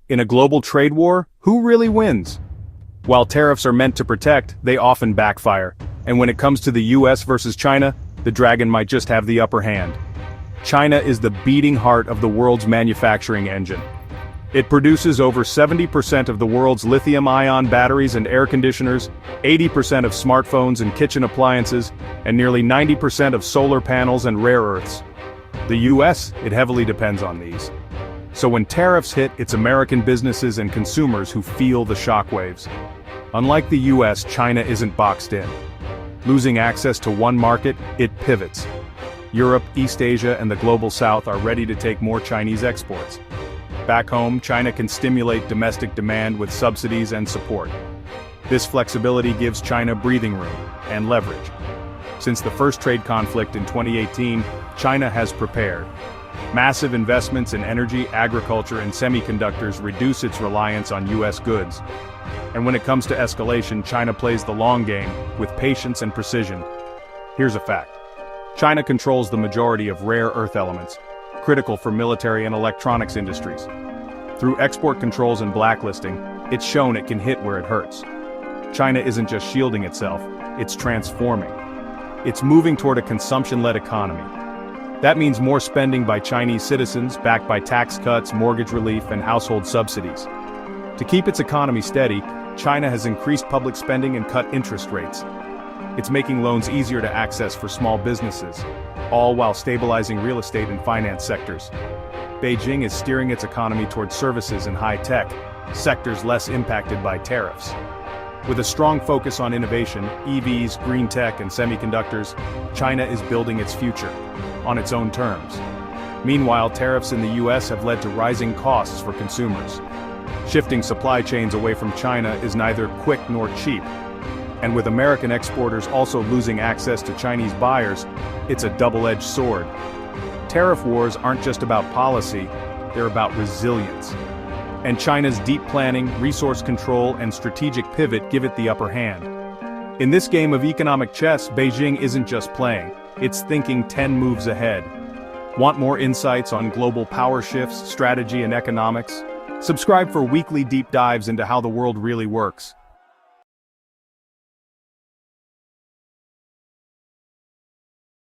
In a global trade war, who really wins? While tariffs are meant to protect, they often backfire. And when it comes to the US versus China, the dragon might just have the upper hand. China is the beating heart of the world's manufacturing engine. It produces over 70% of the world's lithium-ion batteries and air conditioners, 80% of smartphones and kitchen appliances, and nearly 90% of solar panels and rare earths. The US, it heavily depends on these. So when tariffs hit, it's American businesses and consumers who feel the shockwaves. Unlike the US, China isn't boxed in. Losing access to one market, it pivots. Europe, East Asia, and the global South are ready to take more Chinese exports. Back home, China can stimulate domestic demand with subsidies and support. This flexibility gives China breathing room and leverage. Since the first trade conflict in 2018, China has prepared. Massive investments in energy, agriculture, and semiconductors reduce its reliance on US goods. And when it comes to escalation, China plays the long game, with patience and precision. Here's a fact. China controls the majority of rare earth elements, critical for military and electronics industries. Through export controls and blacklisting, it's shown it can hit where it hurts. China isn't just shielding itself, it's transforming. It's moving toward a consumption-led economy. That means more spending by Chinese citizens, backed by tax cuts, mortgage relief, and household subsidies. To keep its economy steady, China has increased public spending and cut interest rates. It's making loans easier to access for small businesses, all while stabilizing real estate and finance sectors. Beijing is steering its economy towards services and high-tech, sectors less impacted by tariffs. With a strong focus on innovation, EVs, green tech, and semiconductors, China is building its future, on its own terms. Meanwhile, tariffs in the US have led to rising costs for consumers. Shifting supply chains away from China is neither quick nor cheap. And with American exporters also losing access to Chinese buyers, it's a double-edged sword. Tariff wars aren't just about policy, they're about resilience. And China's deep planning, resource control, and strategic pivot give it the upper hand. In this game of economic chess, Beijing isn't just playing, it's thinking 10 moves ahead. Want more insights on global power shifts, strategy, and economics? Subscribe for weekly deep dives into how the world really works.